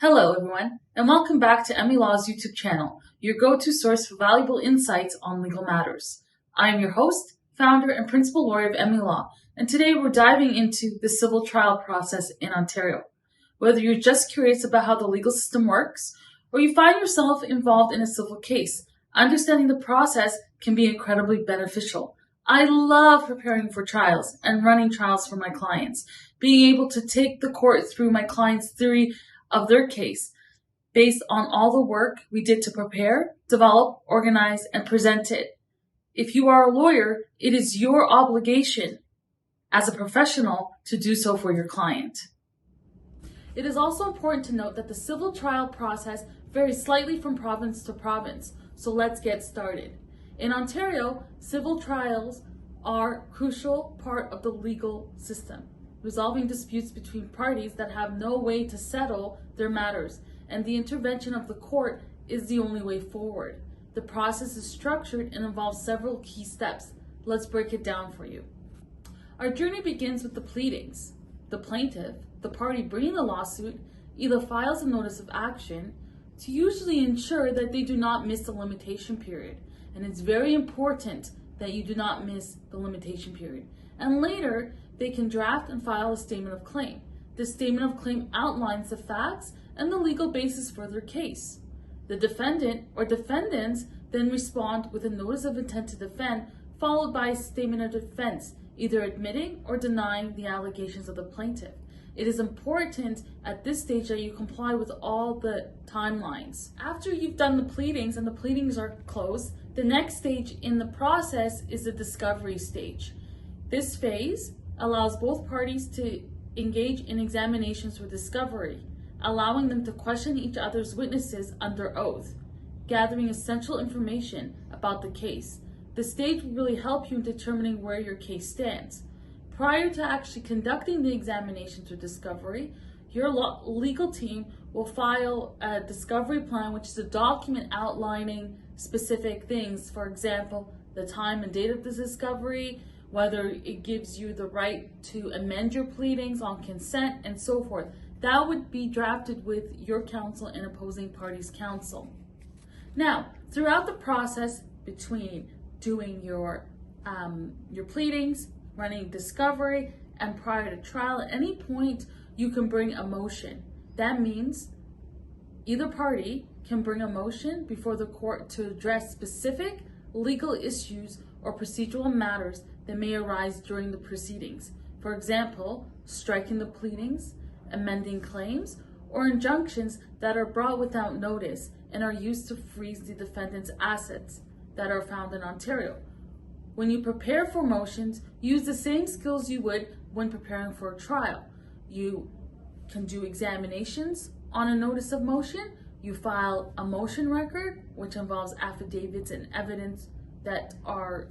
Hello, everyone, and welcome back to Emmy Law's YouTube channel, your go-to source for valuable insights on legal matters. I am your host, founder, and principal lawyer of Emmy Law, and today we're diving into the civil trial process in Ontario. Whether you're just curious about how the legal system works, or you find yourself involved in a civil case, understanding the process can be incredibly beneficial. I love preparing for trials and running trials for my clients, being able to take the court through my client's theory of their case based on all the work we did to prepare, develop, organize, and present it. If you are a lawyer, it is your obligation as a professional to do so for your client. It is also important to note that the civil trial process varies slightly from province to province, so let's get started. In Ontario, civil trials are a crucial part of the legal system, resolving disputes between parties that have no way to settle their matters, and the intervention of the court is the only way forward. The process is structured and involves several key steps. Let's break it down for you. Our journey begins with the pleadings. The plaintiff, the party bringing the lawsuit, either files a notice of action to usually ensure that they do not miss the limitation period. And it's very important that you do not miss the limitation period. And later, they can draft and file a statement of claim. This statement of claim outlines the facts and the legal basis for their case. The defendant or defendants then respond with a notice of intent to defend, followed by a statement of defense, either admitting or denying the allegations of the plaintiff. It is important at this stage that you comply with all the timelines. After you've done the pleadings and the pleadings are closed, the next stage in the process is the discovery stage. This phase allows both parties to engage in examinations for discovery, allowing them to question each other's witnesses under oath, gathering essential information about the case. The stage will really help you in determining where your case stands. Prior to actually conducting the examinations or discovery, your legal team will file a discovery plan, which is a document outlining specific things. For example, the time and date of the discovery, whether it gives you the right to amend your pleadings on consent, and so forth. That would be drafted with your counsel and opposing parties' counsel. Now, throughout the process between doing your pleadings, running discovery, and prior to trial, at any point you can bring a motion. That means either party can bring a motion before the court to address specific legal issues or procedural matters that may arise during the proceedings. For example, striking the pleadings, amending claims, or injunctions that are brought without notice and are used to freeze the defendant's assets that are found in Ontario. When you prepare for motions, use the same skills you would when preparing for a trial. You can do examinations on a notice of motion. You file a motion record, which involves affidavits and evidence that are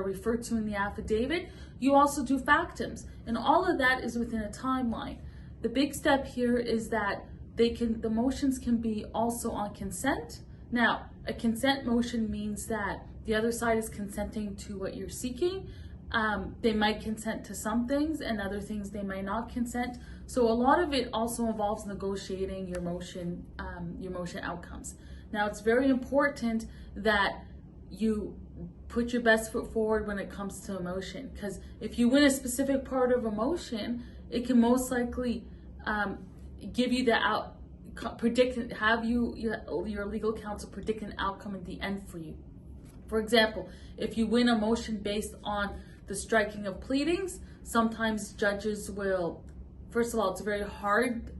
referred to in the affidavit. You also do factums, and all of that is within a timeline. The big step here is that the motions can be also on consent. Now, a consent motion means that the other side is consenting to what you're seeking. They might consent to some things, and other things they might not consent. So a lot of it also involves negotiating your motion outcomes. Now, it's very important that you put your best foot forward when it comes to a motion, because if you win a specific part of a motion, it can most likely give you your legal counsel predict an outcome at the end for you. For example, if you win a motion based on the striking of pleadings, sometimes judges will, first of all, it's very hard,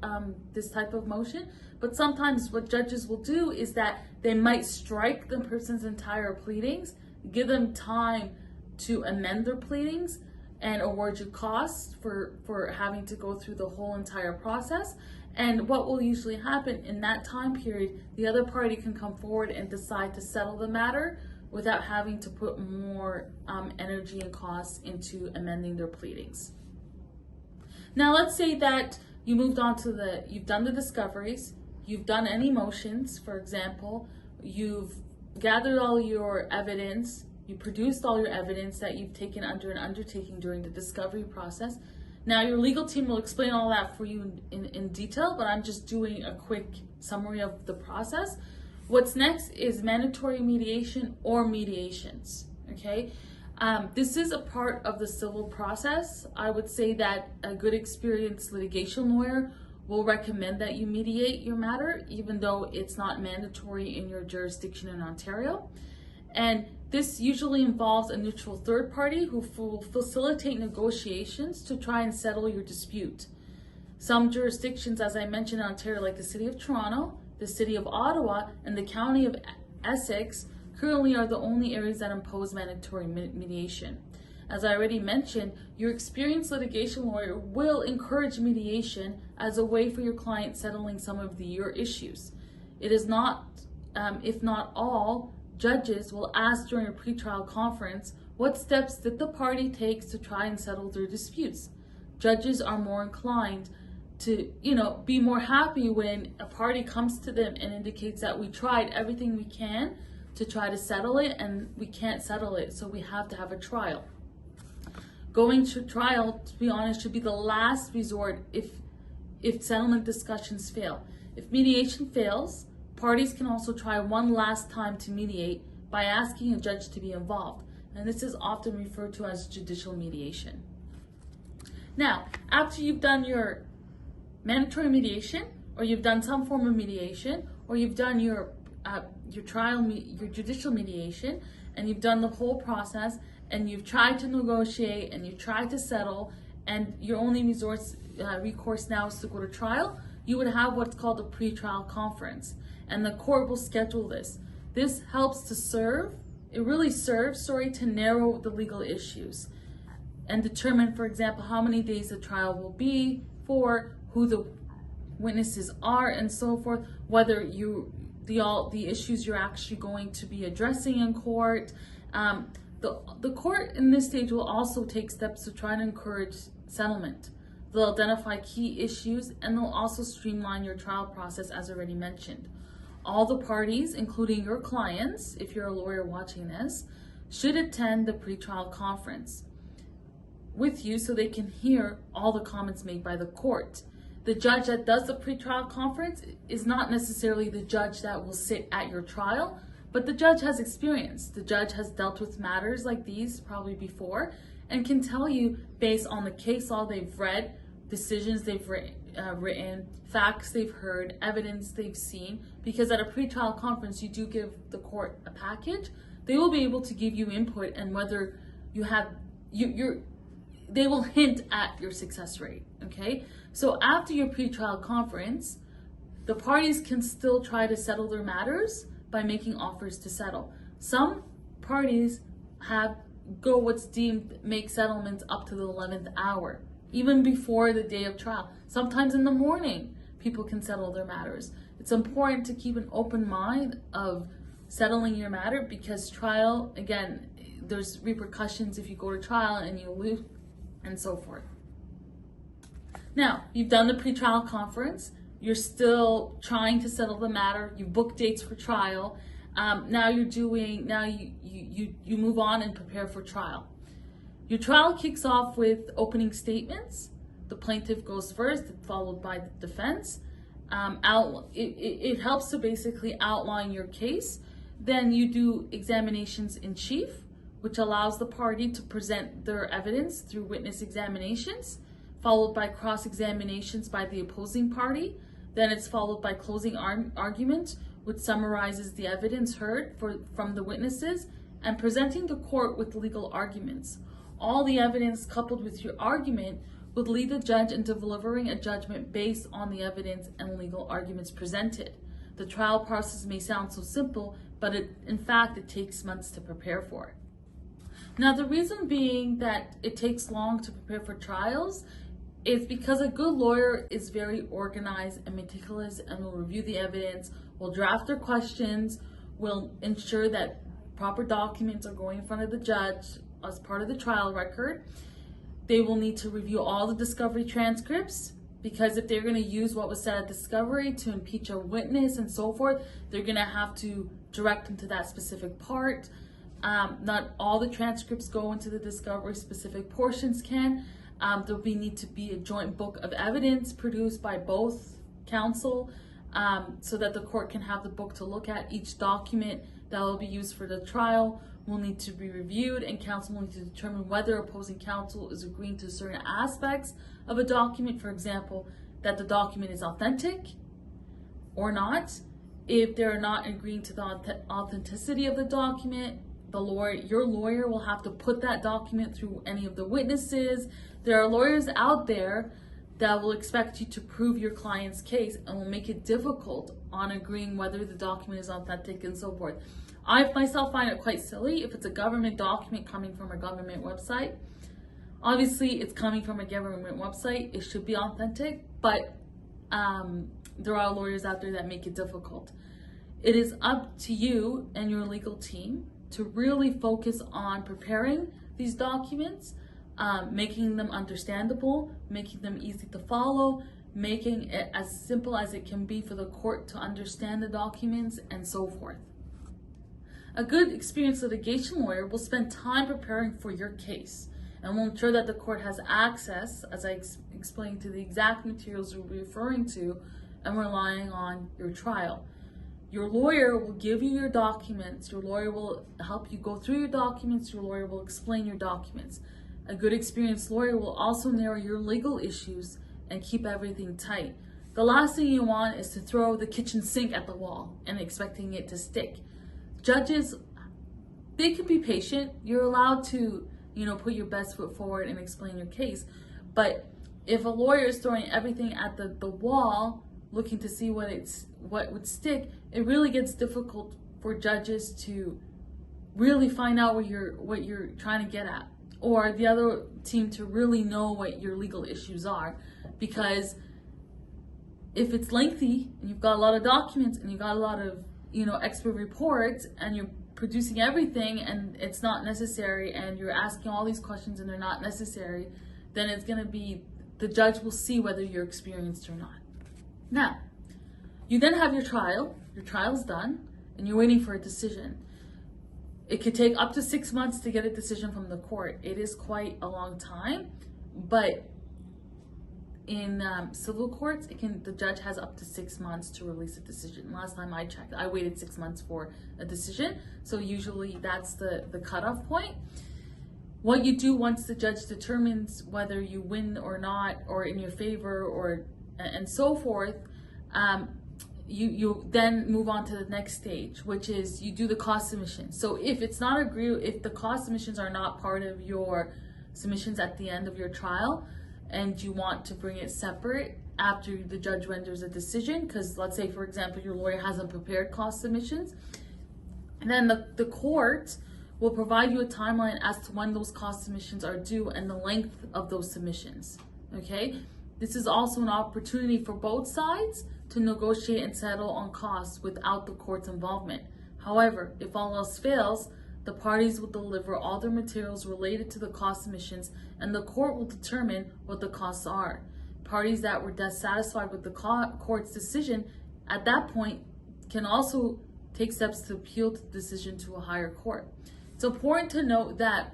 this type of motion, but sometimes what judges will do is that they might strike the person's entire pleadings, give them time to amend their pleadings, and award you costs for having to go through the whole entire process. And what will usually happen in that time period, the other party can come forward and decide to settle the matter without having to put more energy and costs into amending their pleadings. Now, let's say that you moved on to you've done the discoveries, you've done any motions. For example, you've gathered all your evidence, you produced all your evidence that you've taken under an undertaking during the discovery process. Now, your legal team will explain all that for you in detail, but I'm just doing a quick summary of the process. What's next is mandatory mediation or mediations, okay? This is a part of the civil process. I would say that a good experienced litigation lawyer will recommend that you mediate your matter, even though it's not mandatory in your jurisdiction in Ontario. And this usually involves a neutral third party who will facilitate negotiations to try and settle your dispute. Some jurisdictions, as I mentioned in Ontario, like the City of Toronto, the City of Ottawa, and the County of Essex, currently are the only areas that impose mandatory mediation. As I already mentioned, your experienced litigation lawyer will encourage mediation as a way for your client settling some of your issues. It is not, if not all, judges will ask during a pretrial conference, what steps did the party take to try and settle their disputes? Judges are more inclined to, be more happy when a party comes to them and indicates that we tried everything we can to try to settle it and we can't settle it, so we have to have a trial. Going to trial, to be honest, should be the last resort if settlement discussions fail. If mediation fails, parties can also try one last time to mediate by asking a judge to be involved, and this is often referred to as judicial mediation. Now, after you've done your mandatory mediation, or you've done some form of mediation, or you've done your judicial mediation, and you've done the whole process, and you've tried to negotiate, and you've tried to settle, and your only recourse now is to go to trial, you would have what's called a pretrial conference, and the court will schedule this. This helps to to narrow the legal issues and determine, for example, how many days the trial will be for, who the witnesses are, and so forth, whether the issues you're actually going to be addressing in court. The court in this stage will also take steps to try and encourage settlement. They'll identify key issues, and they'll also streamline your trial process, as already mentioned. All the parties, including your clients, if you're a lawyer watching this, should attend the pretrial conference with you so they can hear all the comments made by the court. The judge that does the pretrial conference is not necessarily the judge that will sit at your trial, but the judge has experience. The judge has dealt with matters like these probably before and can tell you, based on the case law they've read, decisions they've written, facts they've heard, evidence they've seen, because at a pretrial conference you do give the court a package. They will be able to give you input and whether you have, they will hint at your success rate, okay? So after your pretrial conference, the parties can still try to settle their matters by making offers to settle. Some parties go what's deemed make settlements up to the 11th hour, even before the day of trial. Sometimes in the morning, people can settle their matters. It's important to keep an open mind of settling your matter because trial, again, there's repercussions if you go to trial and you lose and so forth. Now, you've done the pretrial conference. You're still trying to settle the matter. You book dates for trial. Now you move on and prepare for trial. Your trial kicks off with opening statements. The plaintiff goes first, followed by the defense. It helps to basically outline your case. Then you do examinations in chief, which allows the party to present their evidence through witness examinations, followed by cross-examinations by the opposing party. Then it's followed by closing argument, which summarizes the evidence heard from the witnesses and presenting the court with legal arguments. All the evidence coupled with your argument would lead the judge into delivering a judgment based on the evidence and legal arguments presented. The trial process may sound so simple, but in fact, it takes months to prepare for. Now, the reason being that it takes long to prepare for trials is because a good lawyer is very organized and meticulous and will review the evidence, will draft their questions, will ensure that proper documents are going in front of the judge as part of the trial record. They will need to review all the discovery transcripts because if they're going to use what was said at discovery to impeach a witness and so forth, they're going to have to direct them to that specific part. Not all the transcripts go into the discovery, specific portions can. There'll need to be a joint book of evidence produced by both counsel, so that the court can have the book to look at. Each document that will be used for the trial will need to be reviewed, and counsel will need to determine whether opposing counsel is agreeing to certain aspects of a document. For example, that the document is authentic or not. If they're not agreeing to the authenticity of the document, your lawyer will have to put that document through any of the witnesses. There are lawyers out there that will expect you to prove your client's case and will make it difficult on agreeing whether the document is authentic and so forth. I myself find it quite silly if it's a government document coming from a government website. Obviously, it's coming from a government website. It should be authentic, but there are lawyers out there that make it difficult. It is up to you and your legal team to really focus on preparing these documents, making them understandable, making them easy to follow, making it as simple as it can be for the court to understand the documents, and so forth. A good experienced litigation lawyer will spend time preparing for your case and will ensure that the court has access, as I explained, to the exact materials you'll be referring to and relying on your trial. Your lawyer will give you your documents. Your lawyer will help you go through your documents. Your lawyer will explain your documents. A good experienced lawyer will also narrow your legal issues and keep everything tight. The last thing you want is to throw the kitchen sink at the wall and expecting it to stick. Judges, they can be patient. You're allowed to, put your best foot forward and explain your case. But if a lawyer is throwing everything at the wall, looking to see what would stick, it really gets difficult for judges to really find out what you're trying to get at, or the other team to really know what your legal issues are. Because if it's lengthy and you've got a lot of documents and you've got a lot of expert reports and you're producing everything and it's not necessary, and you're asking all these questions and they're not necessary, then it's going to be, the judge will see whether you're experienced or not. Now, you then have your trial. Your trial's done, and you're waiting for a decision. It could take up to 6 months to get a decision from the court. It is quite a long time, but in civil courts, the judge has up to 6 months to release a decision. Last time I checked, I waited 6 months for a decision, so usually that's the cutoff point. What you do once the judge determines whether you win or not, or in your favor, and so forth, you then move on to the next stage, which is you do the cost submission. So if it's not if the cost submissions are not part of your submissions at the end of your trial, and you want to bring it separate after the judge renders a decision, because let's say, for example, your lawyer hasn't prepared cost submissions, and then the court will provide you a timeline as to when those cost submissions are due and the length of those submissions. Okay? This is also an opportunity for both sides to negotiate and settle on costs without the court's involvement. However, if all else fails, the parties will deliver all their materials related to the cost submissions, and the court will determine what the costs are. Parties that were dissatisfied with the court's decision at that point can also take steps to appeal the decision to a higher court. It's important to note that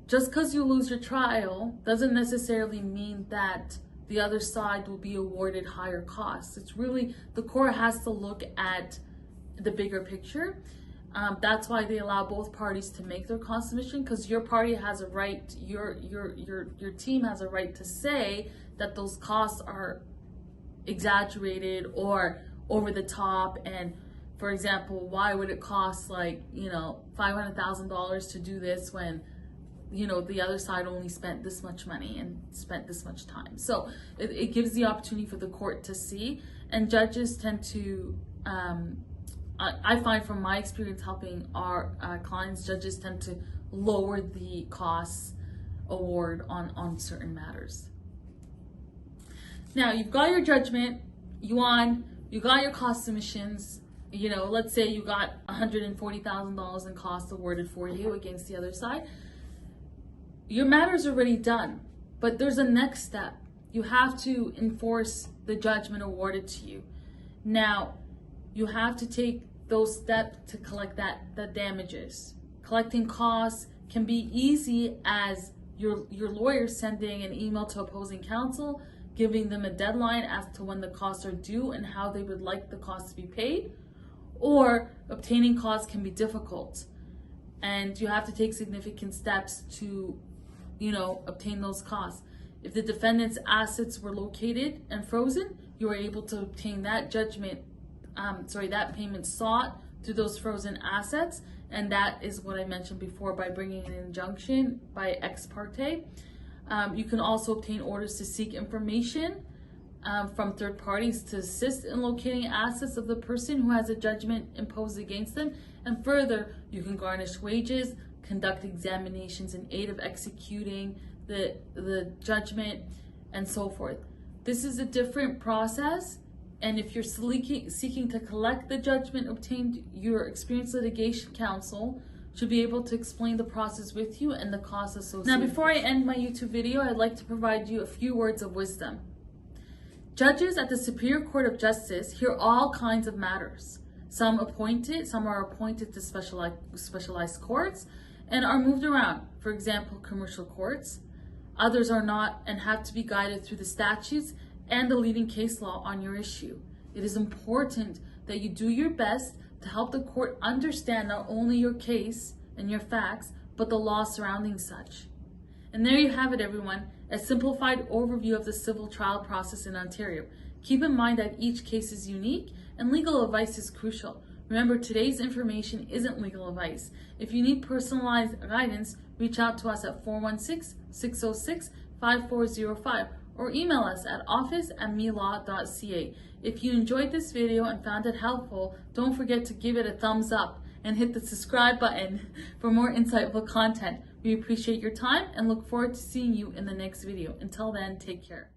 just because you lose your trial doesn't necessarily mean that the other side will be awarded higher costs. It's really, the court has to look at the bigger picture. That's why they allow both parties to make their cost submission, because your party has a right, your team has a right to say that those costs are exaggerated or over the top. And for example, why would it cost $500,000 to do this when the other side only spent this much money and spent this much time? So it gives the opportunity for the court to see, and judges tend to, I find from my experience helping our clients, judges tend to lower the costs award on certain matters. Now, you've got your judgment, you got your cost submissions. Let's say you got $140,000 in costs awarded for you against the other side. Your matter's already done, but there's a next step. You have to enforce the judgment awarded to you. Now, you have to take those steps to collect the damages. Collecting costs can be easy as your lawyer sending an email to opposing counsel, giving them a deadline as to when the costs are due and how they would like the costs to be paid, or obtaining costs can be difficult and you have to take significant steps to, obtain those costs. If the defendant's assets were located and frozen, you are able to obtain that that payment sought through those frozen assets, and that is what I mentioned before by bringing an injunction by ex parte. You can also obtain orders to seek information from third parties to assist in locating assets of the person who has a judgment imposed against them. And further, you can garnish wages, conduct examinations in aid of executing the judgment, and so forth. This is a different process, and if you're seeking to collect the judgment obtained, your experienced litigation counsel should be able to explain the process with you and the costs associated. Now, before I end my YouTube video, I'd like to provide you a few words of wisdom. Judges at the Superior Court of Justice hear all kinds of matters. Some are appointed to specialized courts and are moved around, for example, commercial courts. Others are not and have to be guided through the statutes and the leading case law on your issue. It is important that you do your best to help the court understand not only your case and your facts, but the law surrounding such. And there you have it, everyone, a simplified overview of the civil trial process in Ontario. Keep in mind that each case is unique and legal advice is crucial. Remember, today's information isn't legal advice. If you need personalized guidance, reach out to us at 416-606-5405 or email us at office@melaw.ca. If you enjoyed this video and found it helpful, don't forget to give it a thumbs up and hit the subscribe button for more insightful content. We appreciate your time and look forward to seeing you in the next video. Until then, take care.